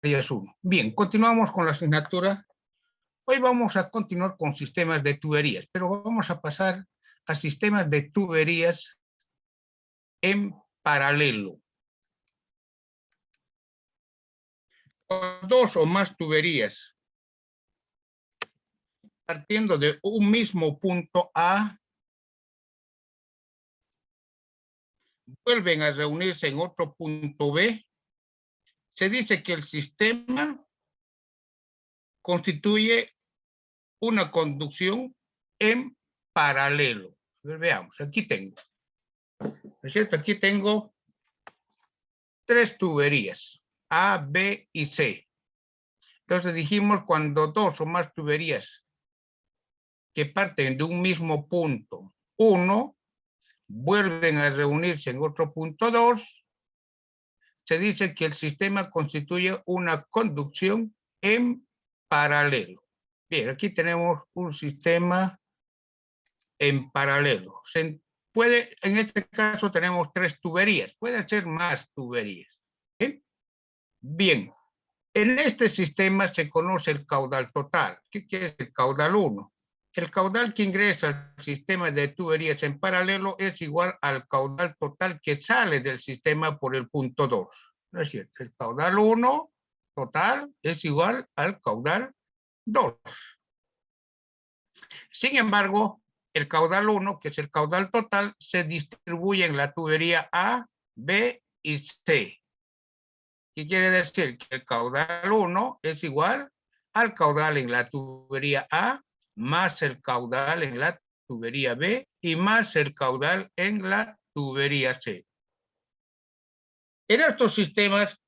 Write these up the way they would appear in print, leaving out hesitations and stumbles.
tareas 1. Bien, continuamos con la asignatura. Hoy vamos a continuar con sistemas de tuberías, pero vamos a pasar a sistemas de tuberías en paralelo. Dos o más tuberías partiendo de un mismo punto A vuelven a reunirse en otro punto B. Se dice que el sistema constituye una conducción en paralelo. A ver, veamos, aquí tengo. ¿No es cierto? Aquí tengo tres tuberías, A, B y C. Entonces dijimos cuando dos o más tuberías que parten de un mismo punto 1 vuelven a reunirse en otro punto 2, se dice que el sistema constituye una conducción en paralelo. Bien, aquí tenemos un sistema en paralelo. En este caso tenemos tres tuberías, puede ser más tuberías. ¿Sí? Bien, en este sistema se conoce el caudal total. ¿Qué es el caudal 1? El caudal que ingresa al sistema de tuberías en paralelo es igual al caudal total que sale del sistema por el punto 2. ¿No es cierto? El caudal 1 total es igual al caudal 2. Sin embargo, el caudal 1, que es el caudal total, se distribuye en la tubería A, B y C. ¿Qué quiere decir? Que el caudal 1 es igual al caudal en la tubería A más el caudal en la tubería B y más el caudal en la tubería C. En estos sistemas,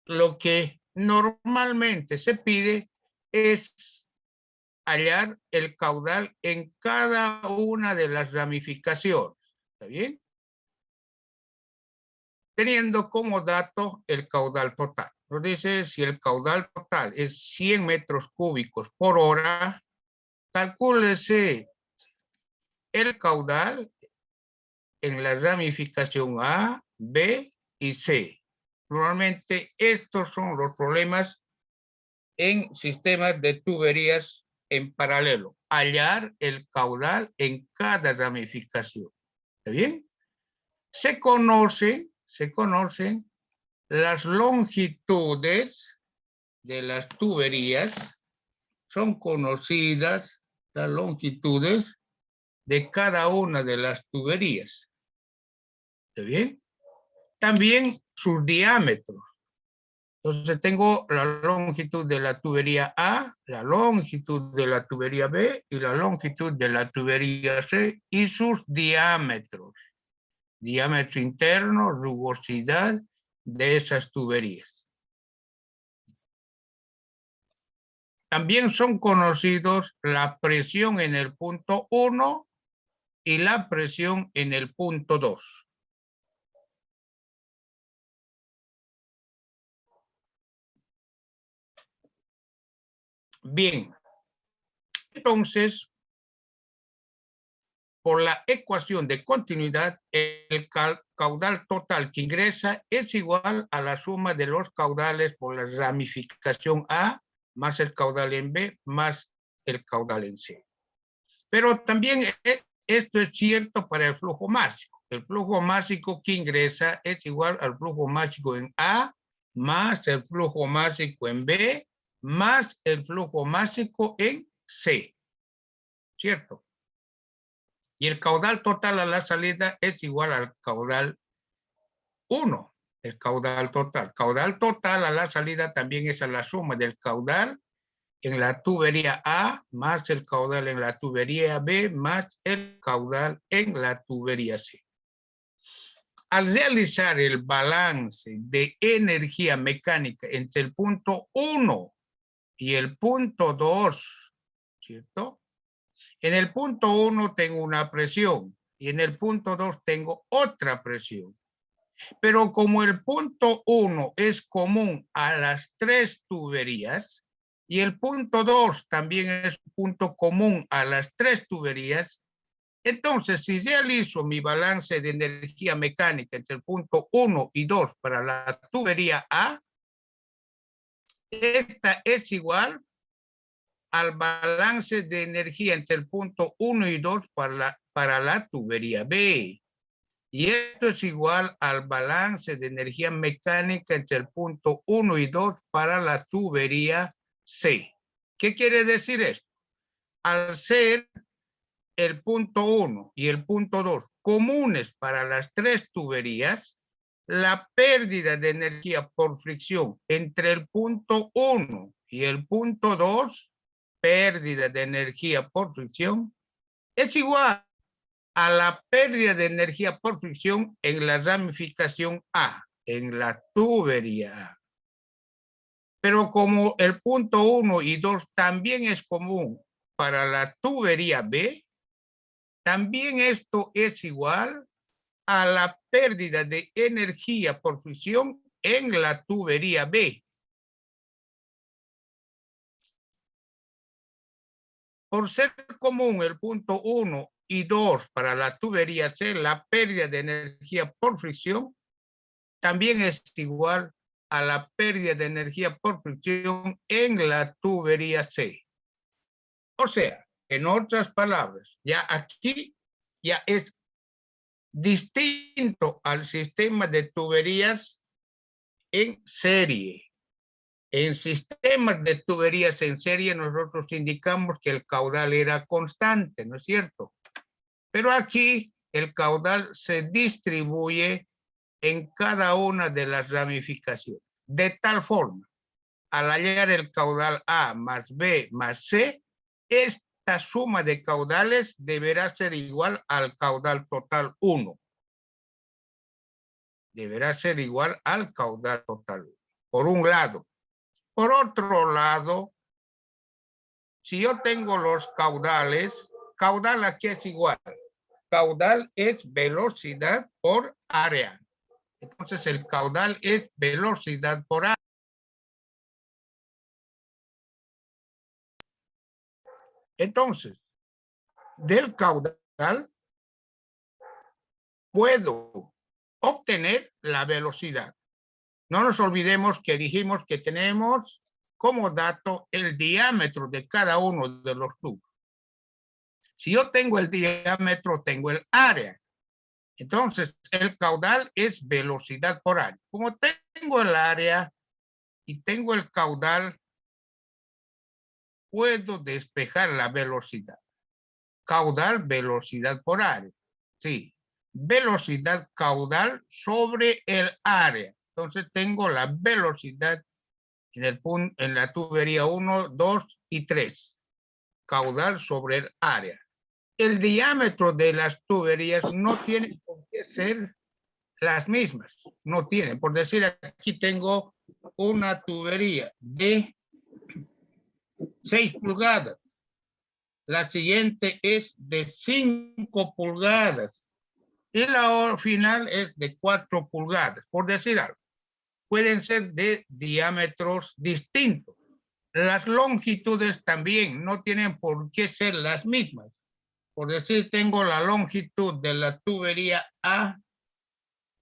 lo que normalmente se pide es hallar el caudal en cada una de las ramificaciones. ¿Está bien? Teniendo como dato el caudal total. Nos dice si el caudal total es 100 metros cúbicos por hora, calcúlese el caudal en la ramificación A, B y C. Normalmente estos son los problemas en sistemas de tuberías en paralelo. Hallar el caudal en cada ramificación. ¿Está bien? Se conocen las longitudes de las tuberías, son conocidas las longitudes de cada una de las tuberías. ¿Está bien? También sus diámetros. Entonces tengo la longitud de la tubería A, la longitud de la tubería B y la longitud de la tubería C y sus diámetros. Diámetro interno, rugosidad de esas tuberías. También son conocidos la presión en el punto 1 y la presión en el punto 2. Bien, entonces, por la ecuación de continuidad, el caudal total que ingresa es igual a la suma de los caudales por la ramificación A más el caudal en B más el caudal en C. Pero también esto es cierto para el flujo másico. El flujo másico que ingresa es igual al flujo másico en A más el flujo másico en B más el flujo másico en C. ¿Cierto? Y el caudal total a la salida es igual al caudal 1, el caudal total. Caudal total a la salida también es a la suma del caudal en la tubería A más el caudal en la tubería B más el caudal en la tubería C. Al realizar el balance de energía mecánica entre el punto 1 y el punto 2, ¿cierto? En el punto 1 tengo una presión y en el punto 2 tengo otra presión. Pero como el punto 1 es común a las tres tuberías y el punto 2 también es un punto común a las tres tuberías, entonces si realizo mi balance de energía mecánica entre el punto 1 y 2 para la tubería A, Esta es igual al balance de energía entre el punto 1 y 2 para la tubería B. Y esto es igual al balance de energía mecánica entre el punto 1 y 2 para la tubería C. ¿Qué quiere decir esto? Al ser el punto 1 y el punto 2 comunes para las tres tuberías, la pérdida de energía por fricción entre el punto 1 y el punto 2, pérdida de energía por fricción, es igual a la pérdida de energía por fricción en la ramificación A, en la tubería A. Pero como el punto 1 y 2 también es común para la tubería B, también esto es igual a la pérdida de energía por fricción en la tubería B. Por ser común el punto 1 y 2 para la tubería C, la pérdida de energía por fricción también es igual a la pérdida de energía por fricción en la tubería C. O sea, en otras palabras, ya aquí ya es distinto al sistema de tuberías en serie. En sistemas de tuberías en serie nosotros indicamos que el caudal era constante, ¿no es cierto? Pero aquí el caudal se distribuye en cada una de las ramificaciones. De tal forma, al hallar el caudal A más B más C, esta suma de caudales deberá ser igual al caudal total 1. Deberá ser igual al caudal total, por un lado. Por otro lado, si yo tengo los caudales, caudal aquí es igual. Caudal es velocidad por área. Entonces el caudal es velocidad por área. Entonces, del caudal puedo obtener la velocidad. No nos olvidemos que dijimos que tenemos como dato el diámetro de cada uno de los tubos. Si yo tengo el diámetro, tengo el área. Entonces, el caudal es velocidad por área. Como tengo el área y tengo el caudal, puedo despejar la velocidad. Caudal, velocidad por área. Sí, velocidad caudal sobre el área. Entonces, tengo la velocidad en la tubería 1, 2 y 3. Caudal sobre el área. El diámetro de las tuberías no tiene por qué ser las mismas. No tienen. Por decir, aquí tengo una tubería de 6 pulgadas. La siguiente es de 5 pulgadas. Y la final es de 4 pulgadas. Por decir algo. Pueden ser de diámetros distintos. Las longitudes también no tienen por qué ser las mismas. Por decir, tengo la longitud de la tubería A,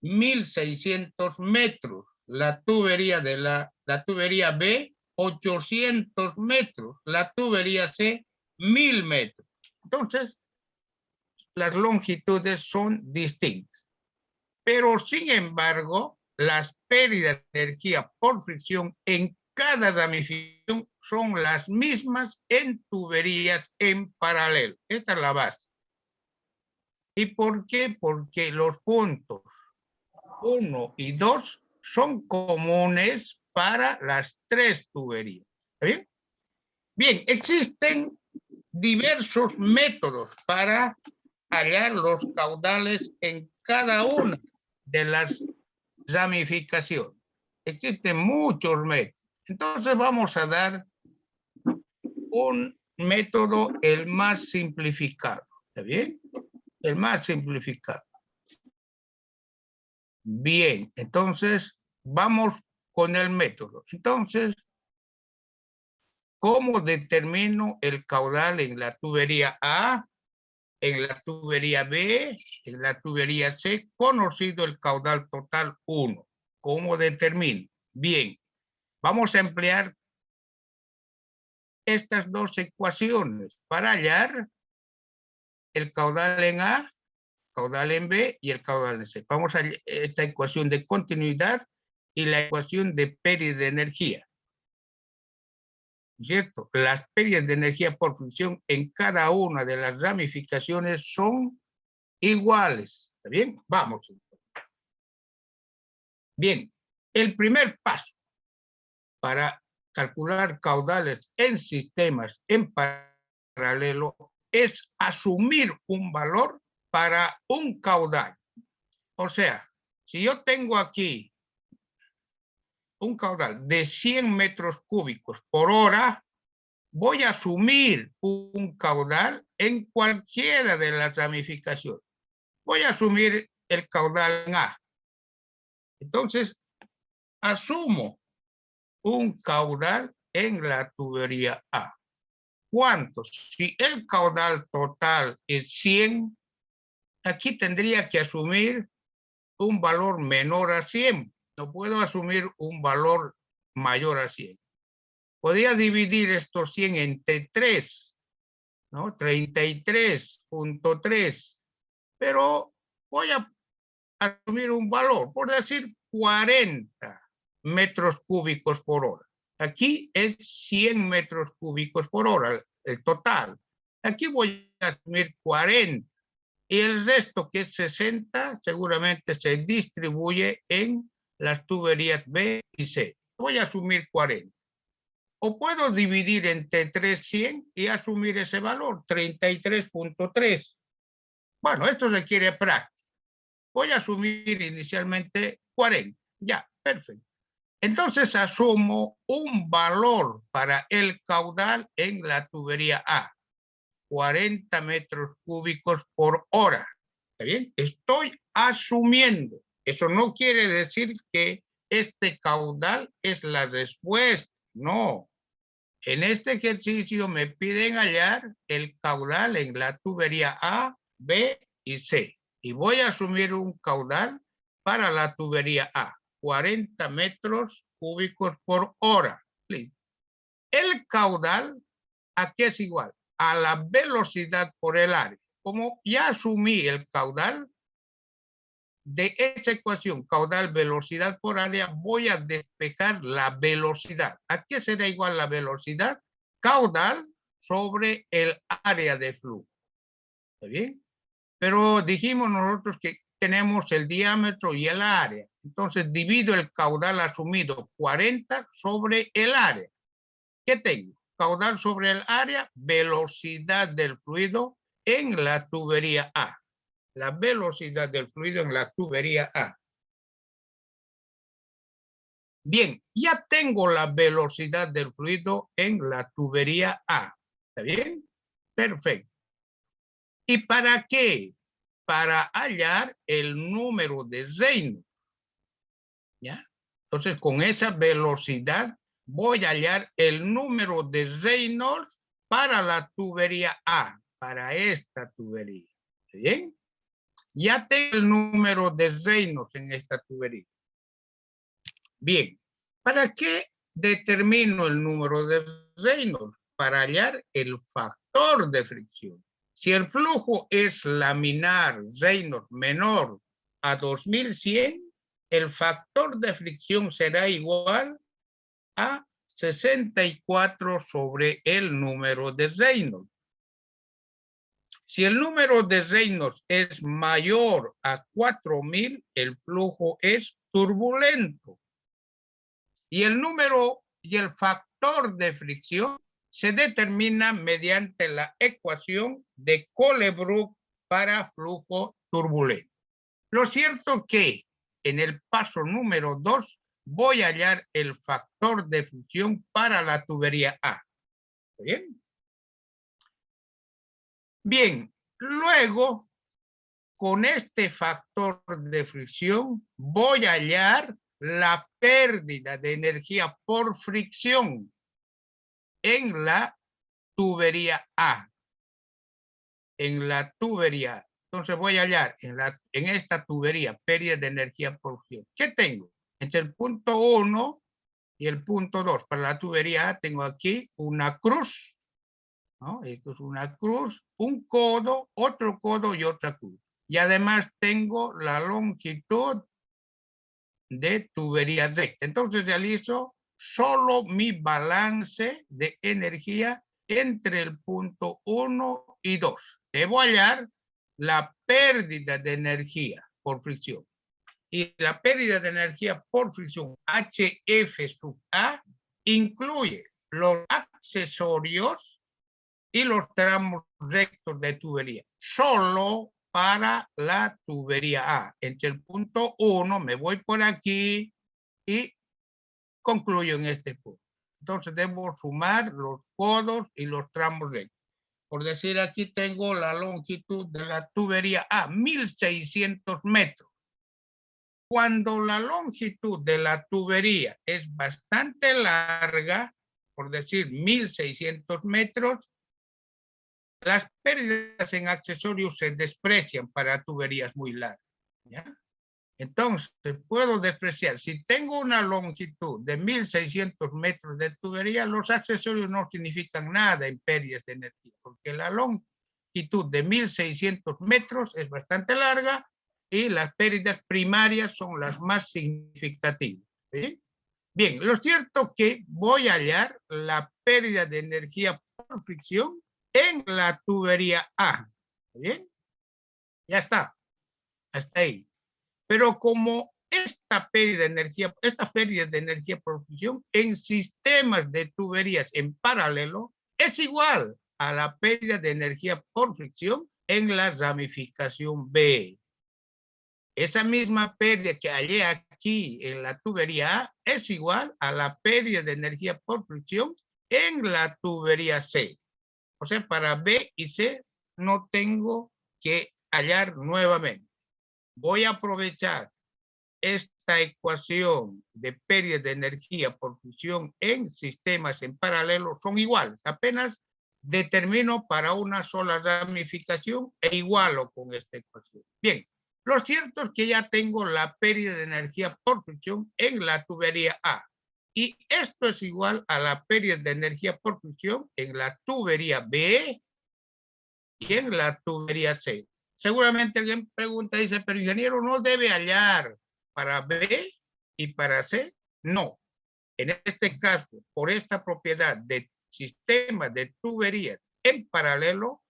1600 metros. La tubería de la tubería B, 800 metros. La tubería C, 1000 metros. Entonces, las longitudes son distintas. Pero, sin embargo, las pérdidas de energía por fricción en cada ramificación son las mismas en tuberías en paralelo. Esta es la base. ¿Y por qué? Porque los puntos 1 y 2 son comunes para las tres tuberías. ¿Está bien? Bien, existen diversos métodos para hallar los caudales en cada una de las ramificaciones. Existen muchos métodos. Entonces vamos a dar un método el más simplificado. ¿Está bien? El más simplificado. Bien, entonces vamos con el método. Entonces, ¿cómo determino el caudal en la tubería A, en la tubería B, en la tubería C, conocido el caudal total 1? ¿Cómo determino? Bien, vamos a emplear estas dos ecuaciones para hallar el caudal en A, caudal en B y el caudal en C. Vamos a esta ecuación de continuidad y la ecuación de pérdida de energía. ¿Cierto? Las pérdidas de energía por fricción en cada una de las ramificaciones son iguales. ¿Está bien? Vamos. Bien, el primer paso para calcular caudales en sistemas en paralelo es asumir un valor para un caudal. O sea, si yo tengo aquí un caudal de 100 metros cúbicos por hora, voy a asumir un caudal en cualquiera de las ramificaciones. Voy a asumir el caudal en A. Entonces, asumo un caudal en la tubería A. ¿Cuántos? Si el caudal total es 100, aquí tendría que asumir un valor menor a 100. No puedo asumir un valor mayor a 100. Podría dividir estos 100 entre 3, ¿no? 33.3. Pero voy a asumir un valor, por decir 40 metros cúbicos por hora. Aquí es 100 metros cúbicos por hora, el total. Aquí voy a asumir 40. Y el resto, que es 60, seguramente se distribuye en las tuberías B y C. Voy a asumir 40. O puedo dividir entre 3, 100 y asumir ese valor, 33.3. Bueno, esto requiere práctica. Voy a asumir inicialmente 40. Ya, perfecto. Entonces asumo un valor para el caudal en la tubería A. 40 metros cúbicos por hora. ¿Está bien? Estoy asumiendo. Eso no quiere decir que este caudal es la respuesta. No. En este ejercicio me piden hallar el caudal en la tubería A, B y C. Y voy a asumir un caudal para la tubería A. 40 metros cúbicos por hora. El caudal, ¿a qué es igual? A la velocidad por el área. Como ya asumí el caudal de esa ecuación, caudal, velocidad por área, voy a despejar la velocidad. ¿A qué será igual la velocidad? Caudal sobre el área de flujo. ¿Está bien? Pero dijimos nosotros que tenemos el diámetro y el área. Entonces divido el caudal asumido 40 sobre el área. ¿Qué tengo? Caudal sobre el área, velocidad del fluido en la tubería A. La velocidad del fluido en la tubería A. Bien, ya tengo la velocidad del fluido en la tubería A. ¿Está bien? Perfecto. ¿Y para qué? Para hallar el número de Reynolds. ¿Ya? Entonces, con esa velocidad voy a hallar el número de Reynolds para la tubería A, para esta tubería. ¿Bien? Ya tengo el número de Reynolds en esta tubería. Bien, ¿para qué determino el número de Reynolds? Para hallar el factor de fricción. Si el flujo es laminar Reynolds menor a 2100, el factor de fricción será igual a 64 sobre el número de Reynolds. Si el número de Reynolds es mayor a 4000, el flujo es turbulento. Y el número y el factor de fricción se determina mediante la ecuación de Colebrook para flujo turbulento. Lo cierto que en el paso número 2 voy a hallar el factor de fricción para la tubería A. ¿Bien? Bien, luego con este factor de fricción voy a hallar la pérdida de energía por fricción en la tubería A. En la tubería. Entonces voy a hallar en esta tubería pérdida de energía por fricción. ¿Qué tengo? Entre el punto 1 Y el punto 2, para la tubería A tengo aquí una cruz, ¿no? Esto es una cruz, un codo, otro codo y otra cruz. Y además tengo la longitud de tubería recta. Entonces realizo solo mi balance de energía entre el punto 1 y 2. Debo hallar la pérdida de energía por fricción. Y la pérdida de energía por fricción HF sub A incluye los accesorios y los tramos rectos de tubería. Solo para la tubería A. Entre el punto 1 me voy por aquí y concluyo en este punto. Entonces debo sumar los codos y los tramos rectos. Por decir, aquí tengo la longitud de la tubería A, 1600 metros. Cuando la longitud de la tubería es bastante larga, por decir 1600 metros, las pérdidas en accesorios se desprecian para tuberías muy largas, ¿ya? Entonces, puedo despreciar. Si tengo una longitud de 1600 metros de tubería, los accesorios no significan nada en pérdidas de energía, porque la longitud de 1600 metros es bastante larga y las pérdidas primarias son las más significativas, ¿sí? Bien, lo cierto es que voy a hallar la pérdida de energía por fricción en la tubería A. ¿Bien? Ya está. Hasta ahí. Pero como esta pérdida de energía por fricción en sistemas de tuberías en paralelo es igual a la pérdida de energía por fricción en la ramificación B. Esa misma pérdida que hallé aquí en la tubería A es igual a la pérdida de energía por fricción en la tubería C. O sea, para B y C no tengo que hallar nuevamente. Voy a aprovechar esta ecuación de pérdida de energía por fusión en sistemas en paralelo, son iguales. Apenas determino para una sola ramificación e igualo con esta ecuación. Bien, lo cierto es que ya tengo la pérdida de energía por fricción en la tubería A. Y esto es igual a la pérdida de energía por fricción en la tubería B y en la tubería C. Seguramente alguien pregunta, dice, pero ingeniero, ¿no debe hallar para B y para C? No. En este caso, por esta propiedad de sistema de tuberías en paralelo,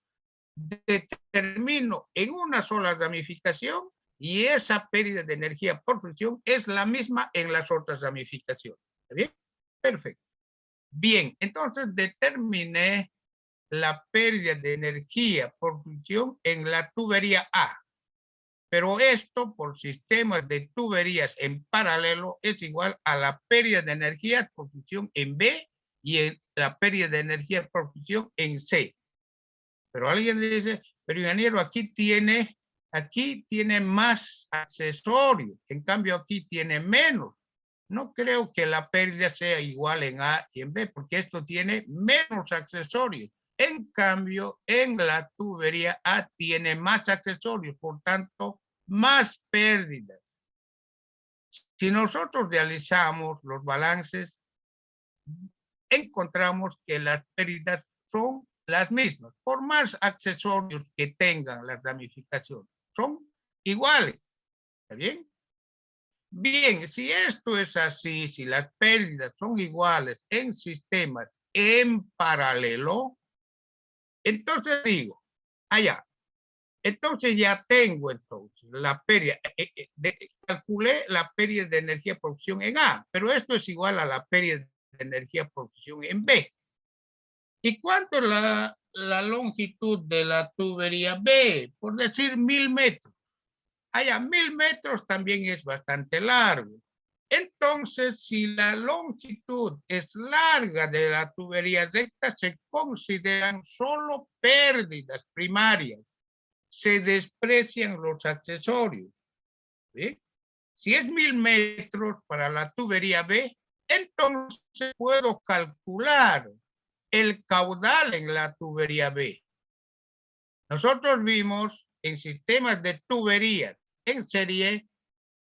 determino en una sola ramificación y esa pérdida de energía por fricción es la misma en las otras ramificaciones. ¿Está bien? Perfecto. Bien, entonces determiné la pérdida de energía por fricción en la tubería A. Pero esto por sistemas de tuberías en paralelo es igual a la pérdida de energía por fricción en B y en la pérdida de energía por fricción en C. Pero alguien dice, pero ingeniero, aquí tiene más accesorios, en cambio aquí tiene menos. No creo que la pérdida sea igual en A y en B, porque esto tiene menos accesorios. En cambio, en la tubería A tiene más accesorios, por tanto, más pérdidas. Si nosotros realizamos los balances, encontramos que las pérdidas son las mismas, por más accesorios que tengan las ramificaciones, son iguales. ¿Está bien? Bien, si esto es así, si las pérdidas son iguales en sistemas en paralelo, entonces digo, allá, entonces ya tengo entonces la pérdida, calculé la pérdida de energía por fusión en A, pero esto es igual a la pérdida de energía por fusión en B. ¿Y cuánto es la longitud de la tubería B? Por decir 1000 metros. Allá, 1000 metros también es bastante largo. Entonces, si la longitud es larga de la tubería recta, se consideran solo pérdidas primarias. Se desprecian los accesorios. ¿Sí? Si es 1000 metros para la tubería B, entonces puedo calcular el caudal en la tubería B. Nosotros vimos en sistemas de tuberías en serie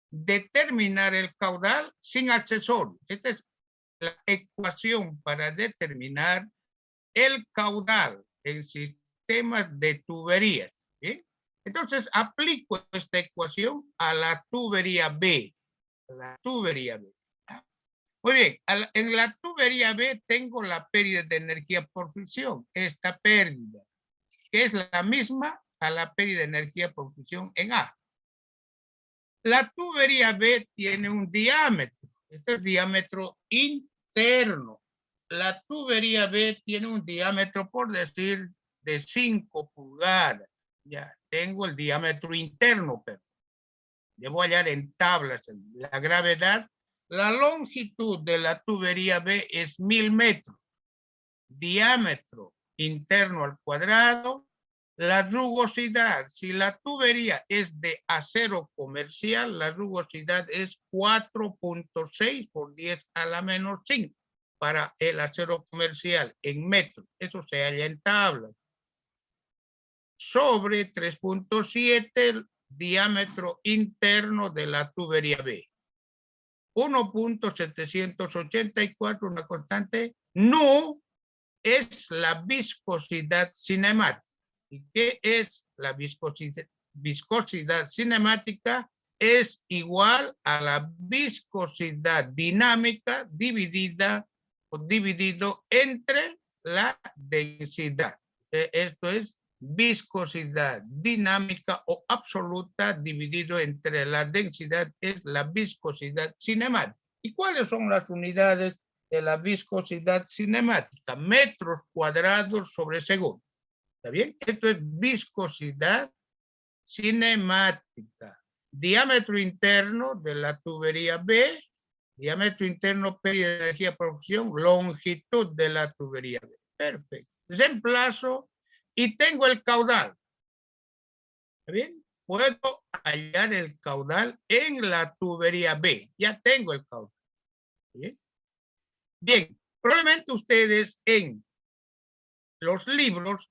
determinar el caudal sin accesorios. Este es la ecuación para determinar el caudal en sistemas de tuberías. ¿Bien? Entonces, aplico esta ecuación a la tubería B. La tubería B. Muy bien, en la tubería B tengo la pérdida de energía por fricción. Esta pérdida, que es la misma a la pérdida de energía por fricción en A. La tubería B tiene un diámetro. Este es diámetro interno. La tubería B tiene un diámetro, por decir, de 5 pulgadas. Ya tengo el diámetro interno, pero debo hallar en tablas la gravedad. La longitud de la tubería B es 1000 metros. Diámetro interno al cuadrado. La rugosidad, si la tubería es de acero comercial, la rugosidad es 4.6 por 10 a la menos 5 para el acero comercial en metros. Eso se halla en tablas. Sobre 3.7 el diámetro interno de la tubería B. 1.784, una constante. No es la viscosidad cinemática. ¿Y qué es la viscosidad? Viscosidad cinemática es igual a la viscosidad dinámica dividida o dividido entre la densidad. Esto es viscosidad dinámica o absoluta dividido entre la densidad, es la viscosidad cinemática. ¿Y cuáles son las unidades de la viscosidad cinemática? Metros cuadrados sobre segundo. ¿Está bien? Esto es viscosidad cinemática. Diámetro interno de la tubería B, diámetro interno, pérdida de energía por fricción, longitud de la tubería B. Perfecto. Reemplazo y tengo el caudal. ¿Está bien? Puedo hallar el caudal en la tubería B. Ya tengo el caudal. ¿Bien? Bien, probablemente ustedes en los libros,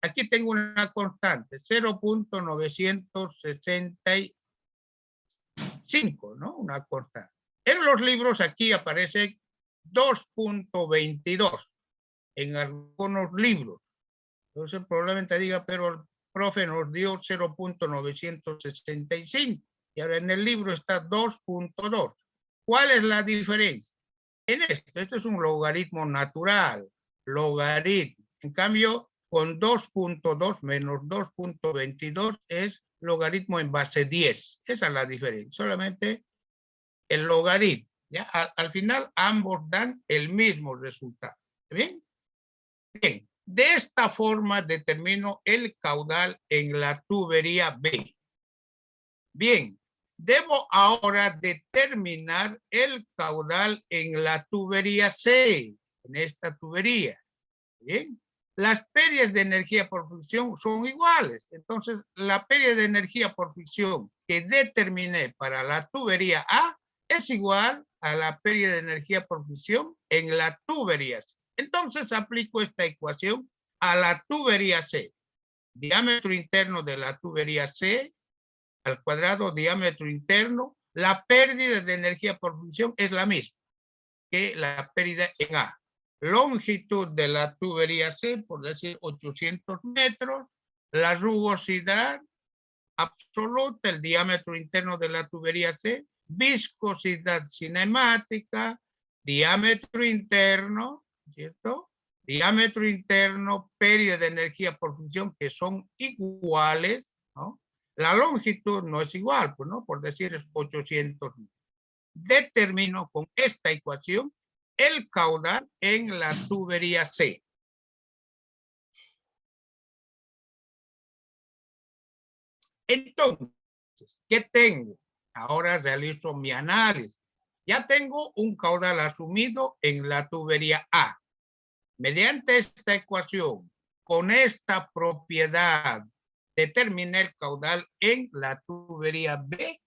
aquí tengo una constante, 0.965, ¿no? Una constante. En los libros aquí aparece 2.22 en algunos libros. Entonces probablemente diga, pero el profe nos dio 0.965 y ahora en el libro está 2.2. ¿Cuál es la diferencia? En esto es un logaritmo natural, logaritmo. En cambio, con 2.2 menos 2.22 es logaritmo en base 10. Esa es la diferencia, solamente el logaritmo. ¿Ya? Al final ambos dan el mismo resultado. ¿Bien? Bien, de esta forma determino el caudal en la tubería B. Bien, debo ahora determinar el caudal en la tubería C, en esta tubería. Bien, las pérdidas de energía por fricción son iguales. Entonces, la pérdida de energía por fricción que determiné para la tubería A es igual a la pérdida de energía por fricción en la tubería C. Entonces, aplico esta ecuación a la tubería C. Diámetro interno de la tubería C al cuadrado diámetro interno. La pérdida de energía por fricción es la misma que la pérdida en A. Longitud de la tubería C, por decir 800 metros. La rugosidad absoluta, el diámetro interno de la tubería C. Viscosidad cinemática, diámetro interno, ¿cierto? Diámetro interno, pérdida de energía por fricción, que son iguales, ¿no? La longitud no es igual, pues, ¿no? Por decir es 800. Determino con esta ecuación el caudal en la tubería C. Entonces, ¿qué tengo? Ahora realizo mi análisis. Ya tengo un caudal asumido en la tubería A. Mediante esta ecuación, con esta propiedad, determiné el caudal en la tubería B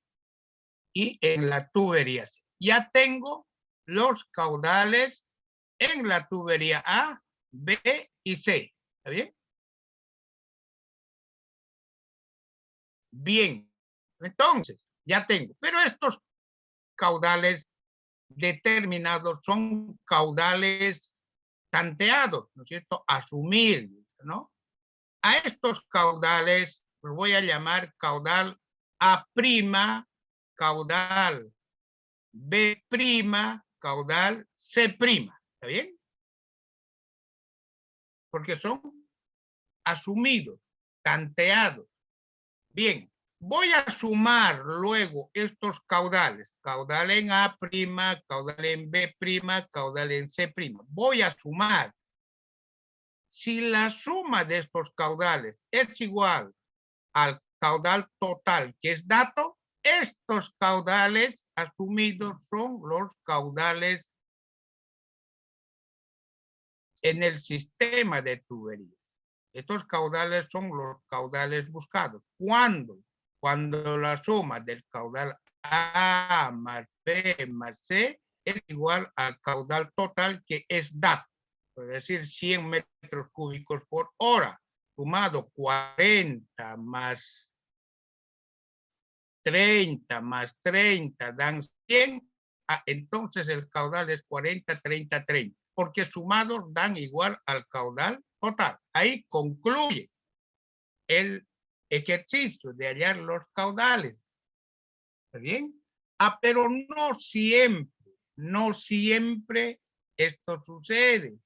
y en la tubería C. Ya tengo los caudales en la tubería A, B y C. ¿Está bien? Bien. Entonces, ya tengo. Pero estos caudales determinados son caudales tanteados, ¿no es cierto? Asumir, ¿no? A estos caudales los voy a llamar caudal A', caudal B', caudal C', ¿está bien? Porque son asumidos, tanteados. Bien, voy a sumar luego estos caudales. Caudal en A', caudal en B', caudal en C'. Voy a sumar. Si la suma de estos caudales es igual al caudal total, que es dato, estos caudales asumidos son los caudales en el sistema de tuberías. Estos caudales son los caudales buscados. ¿Cuándo? Cuando la suma del caudal A más B más C es igual al caudal total, que es dato. Es decir, 100 metros cúbicos por hora, sumado 40 más 30 más 30 dan 100. Entonces el caudal es 40, 30, 30. Porque sumados dan igual al caudal total. Ahí concluye el ejercicio de hallar los caudales. ¿Está bien? Pero no siempre esto sucede.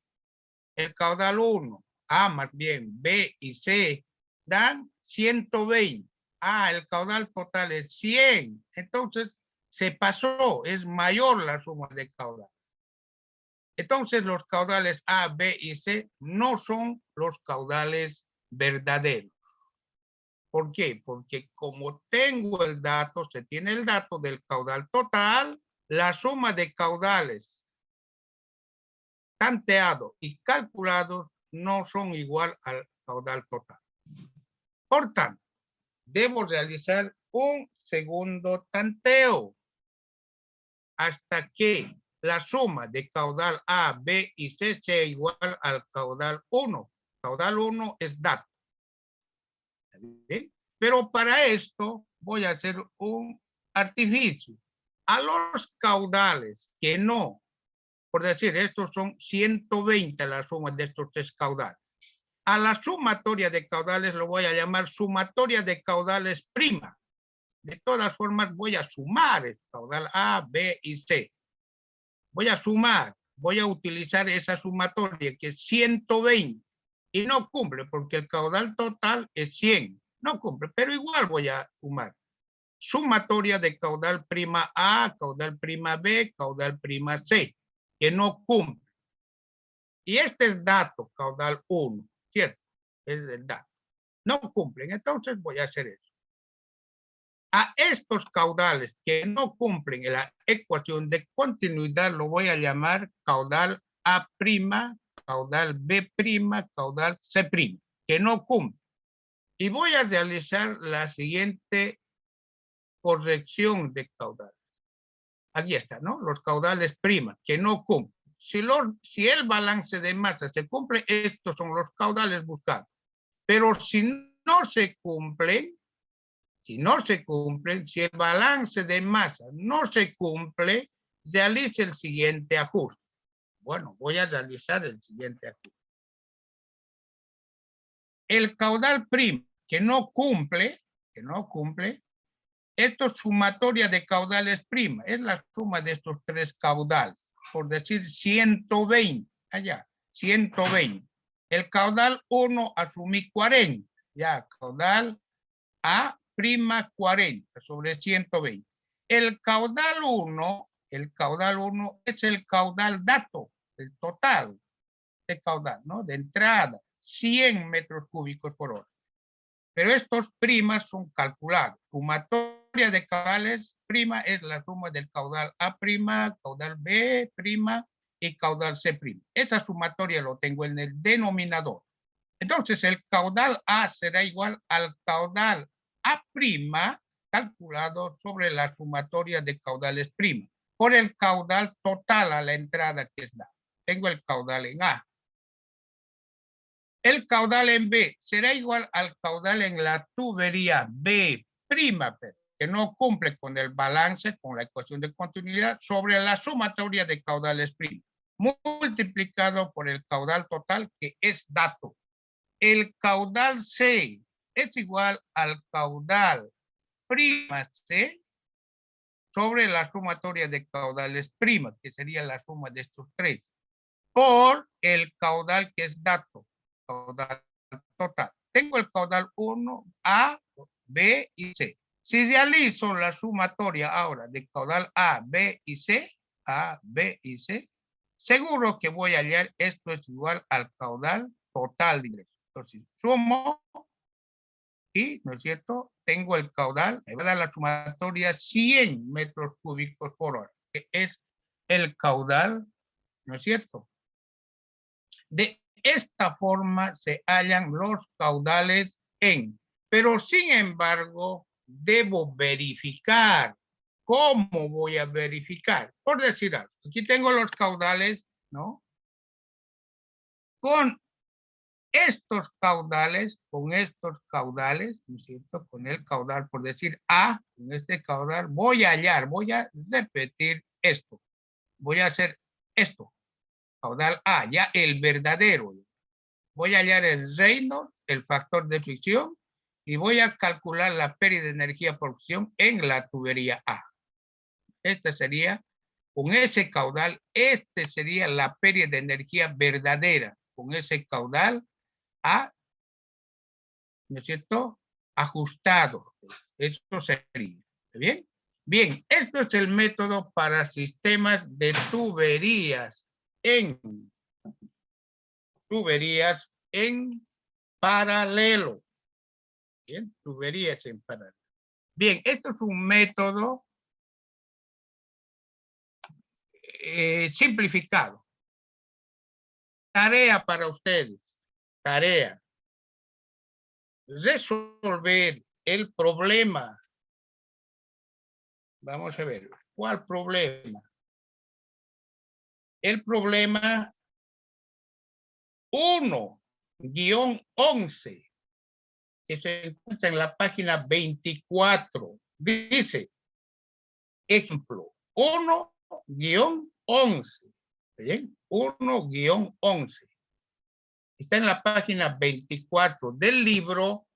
El caudal 1, A más bien B y C, dan 120. El caudal total es 100. Entonces se pasó, es mayor la suma de caudal. Entonces los caudales A, B y C no son los caudales verdaderos. ¿Por qué? Porque como tengo el dato, se tiene el dato del caudal total, la suma de caudales tanteados y calculados no son igual al caudal total. Por tanto, debo realizar un segundo tanteo hasta que la suma de caudal A, B y C sea igual al caudal 1. Caudal 1 es dato. ¿Bien? Pero para esto voy a hacer un artificio. A los caudales que no, por decir, estos son 120 la suma de estos tres caudales. A la sumatoria de caudales lo voy a llamar sumatoria de caudales prima. De todas formas voy a sumar el caudal A, B y C. Voy a sumar, voy a utilizar esa sumatoria que es 120 y no cumple porque el caudal total es 100. No cumple, pero igual voy a sumar. Sumatoria de caudal prima A, caudal prima B, caudal prima C, que no cumple. Y este es dato, caudal 1, ¿cierto? Es el dato. No cumplen, entonces voy a hacer eso. A estos caudales que no cumplen en la ecuación de continuidad lo voy a llamar caudal A', caudal B', caudal C', que no cumplen. Y voy a realizar la siguiente corrección de caudales. Aquí está, ¿no? Los caudales prima, que no cumplen. Si el balance de masa se cumple, estos son los caudales buscados. Pero si no se cumplen, si el balance de masa no se cumple, realice el siguiente ajuste. Bueno, voy a realizar el siguiente ajuste. El caudal prima que no cumple, esto es sumatoria de caudales prima, es la suma de estos tres caudales, por decir 120, allá, 120. El caudal 1 asumí 40, ya, caudal A' 40 sobre 120. El caudal 1 es el caudal dato, el total de caudal, ¿no? De entrada, 100 metros cúbicos por hora. Pero estos primas son calculados. Sumatoria de caudales prima es la suma del caudal A', caudal B', y caudal C'. Esa sumatoria lo tengo en el denominador. Entonces el caudal A será igual al caudal A' calculado sobre la sumatoria de caudales prima por el caudal total a la entrada que es dado. Tengo el caudal en A. El caudal en B será igual al caudal en la tubería B', que no cumple con el balance, con la ecuación de continuidad, sobre la sumatoria de caudales primos, multiplicado por el caudal total, que es dato. El caudal C es igual al caudal prima C sobre la sumatoria de caudales prima, que sería la suma de estos tres, por el caudal que es dato, caudal total. Tengo el caudal 1, A, B y C. Si realizo la sumatoria ahora de caudal A, B y C, seguro que voy a hallar esto es igual al caudal total de ingresos. Entonces, sumo y, ¿no es cierto? Tengo el caudal, me va a dar la sumatoria 100 metros cúbicos por hora, que es el caudal, ¿no es cierto? De esta forma se hallan los caudales en, pero sin embargo, debo verificar. ¿Cómo voy a verificar? Por decir algo, aquí tengo los caudales, ¿no? Con estos caudales, ¿no es cierto? Con el caudal, por decir A, con este caudal, voy a hallar, voy a repetir esto. Voy a hacer esto. Caudal A, ya el verdadero. Voy a hallar el Reynolds, el factor de fricción, y voy a calcular la pérdida de energía por fricción en la tubería A. Este sería, con ese caudal, este sería la pérdida de energía verdadera, con ese caudal A, ¿no es cierto? Ajustado. Esto sería. ¿Está bien? Bien, esto es el método para sistemas de tuberías en paralelo. Bien, tuberías en paralelo. Bien, esto es un método simplificado. Tarea para ustedes. Tarea. Resolver el problema. Vamos a ver. ¿Cuál problema? El problema 1-11, que se encuentra en la página 24. Dice, ejemplo, 1-11. ¿Bien? 1-11. Está en la página 24 del libro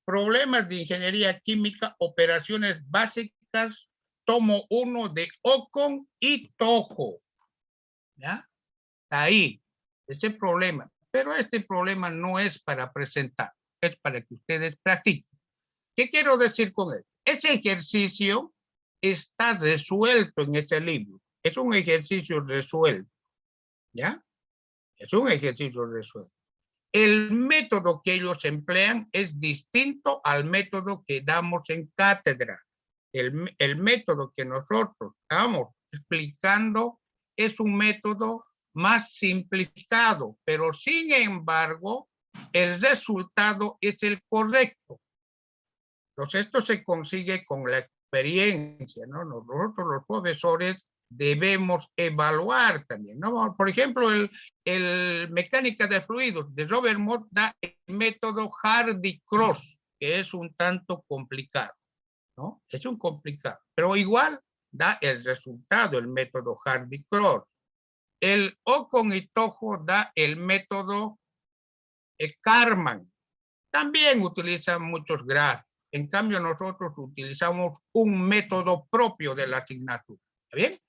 Problemas de Ingeniería Química, Operaciones Básicas, tomo 1 de Ocon y Tojo. ¿Ya? Ahí, ese problema. Pero este problema no es para presentar, es para que ustedes practiquen. ¿Qué quiero decir con él? Ese ejercicio está resuelto en ese libro. Es un ejercicio resuelto. ¿Ya? Es un ejercicio resuelto. El método que ellos emplean es distinto al método que damos en cátedra. El método que nosotros estamos explicando es un método más simplificado, pero sin embargo, el resultado es el correcto. Entonces, esto se consigue con la experiencia, ¿no? Nosotros los profesores debemos evaluar también, ¿no? Por ejemplo, el mecánica de fluidos de Robert Mott da el método Hardy-Cross, que es un tanto complicado, ¿no? Es un complicado, pero igual da el resultado, el método Hardy-Cross. El Ocon y Tojo da el método Karman. También utilizan muchos gráficos. En cambio, nosotros utilizamos un método propio de la asignatura. ¿Está bien?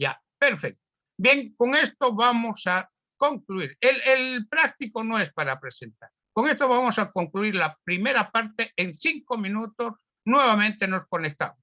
Ya, perfecto. Bien, con esto vamos a concluir. El práctico no es para presentar. Con esto vamos a concluir la primera parte. En 5 minutos nuevamente nos conectamos.